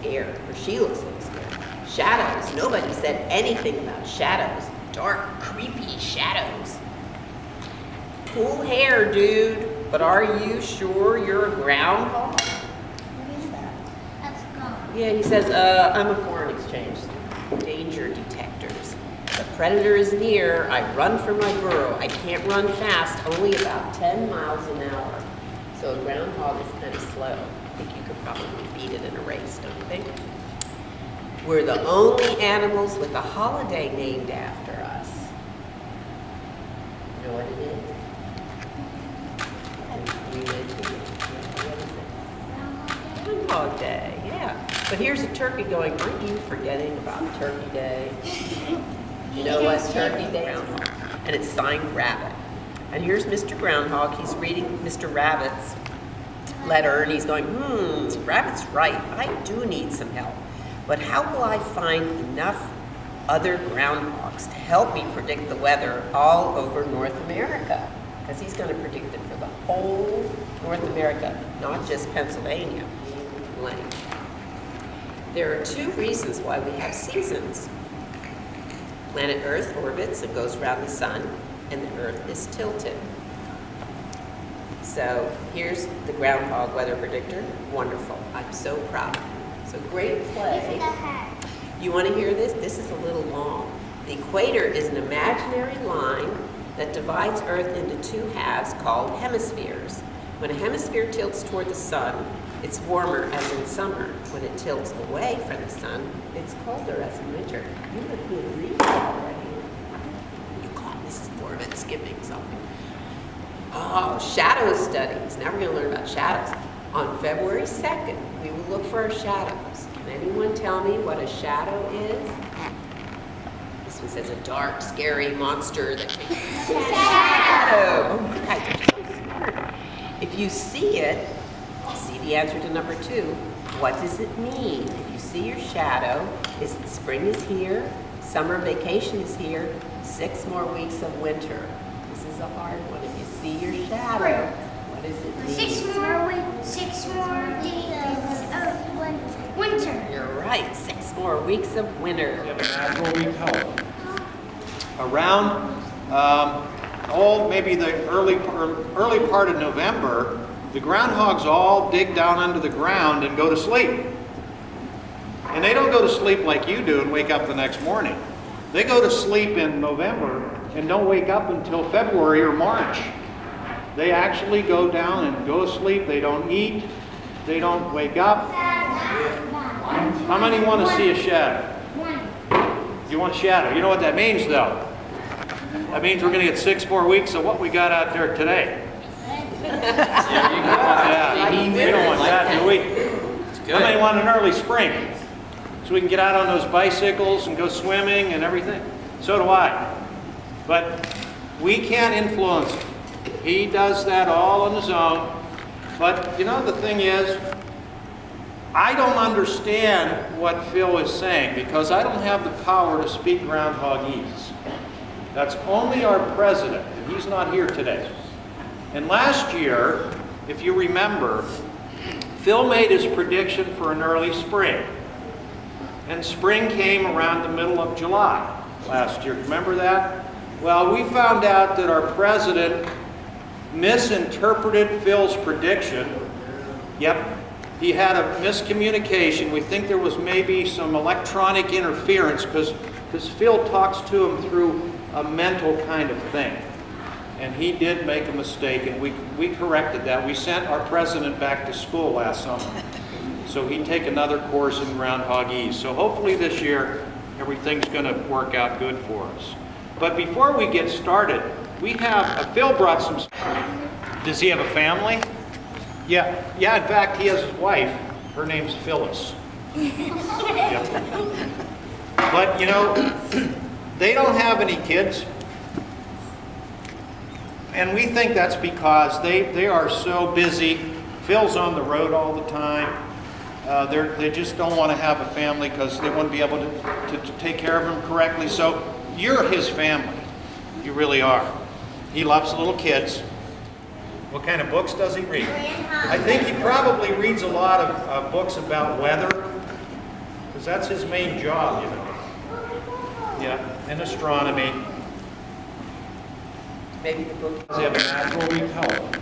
scared, or she looks a little scared. Shadows, nobody said anything about shadows. Dark, creepy shadows. Cool hair, dude, but are you sure you're a groundhog? What is that? That's gone. Yeah, he says, I'm a foreign exchange. Danger detectors. The predator is near. I run for my burrow. I can't run fast, only about 10 miles an hour. So a groundhog is kind of slow. I think you could probably beat it in a race, don't you think? We're the only animals with a holiday named after us. You know what it is? You mentioned it. What is it? Groundhog Day, yeah. But here's a turkey going, aren't you forgetting about Turkey Day? You know what Turkey Day is? And it's signed Rabbit. And here's Mr. Groundhog. He's reading Mr. Rabbit's letter, and he's going, Rabbit's right. I do need some help. But how will I find enough other groundhogs to help me predict the weather all over North America? Because he's going to predict it for the whole North America, not just Pennsylvania. There are two reasons why we have seasons. Planet Earth orbits and goes around the sun, and the Earth is tilted. So here's the groundhog weather predictor. Wonderful. I'm so proud of you. So great play. You want to hear this? This is a little long. The equator is an imaginary line that divides Earth into two halves called hemispheres. When a hemisphere tilts toward the sun, it's warmer as in summer. When it tilts away from the sun, it's colder as in winter. You're a good reader already. You caught Mrs. Corbett skipping something. Oh, shadow studies. Now we're going to learn about shadows. On February 2nd, we will look for our shadows. Can anyone tell me what a shadow is? This one says a dark, scary monster that can... Shadow! Oh, you guys are so smart. If you see it, see the answer to number 2. What does it mean? If you see your shadow, is spring is here, summer vacation is here, 6 more weeks of winter. This is a hard one. If you see your shadow, what does it mean? 6 more days of winter. You're right. 6 more weeks of winter. You have a natural repellent. Around, maybe the early part of November, the groundhogs all dig down under the ground and go to sleep. And they don't go to sleep like you do and wake up the next morning. They go to sleep in November and don't wake up until February or March. They actually go down and go to sleep. They don't eat. They don't wake up. How many want to see a shadow? You want a shadow? You know what that means, though? That means we're going to get 6 more weeks of what we got out there today. Yeah, we don't want that, do we? How many want an early spring? So we can get out on those bicycles and go swimming and everything? So do I. But we can't influence it. He does that all on his own. But you know, the thing is, I don't understand what Phil is saying because I don't have the power to speak groundhogese. That's only our president, and he's not here today. And last year, if you remember, Phil made his prediction for an early spring. And spring came around the middle of July last year. Remember that? Well, we found out that our president misinterpreted Phil's prediction. Yep, he had a miscommunication. We think there was maybe some electronic interference because Phil talks to him through a mental kind of thing. And he did make a mistake, and we corrected that. We sent our president back to school last summer. So he'd take another course in groundhogese. So hopefully this year, everything's going to work out good for us. But before we get started, we have, Phil brought some, does he have a family? Yeah, in fact, he has his wife. Her name's Phyllis. Yep. But, you know, they don't have any kids. And we think that's because they are so busy. Phil's on the road all the time. They just don't want to have a family because they wouldn't be able to take care of him correctly. So you're his family. You really are. He loves little kids. What kind of books does he read? I think he probably reads a lot of books about weather. because that's his main job, you know. Yeah, in astronomy. Maybe the book. Does he have a natural repellent?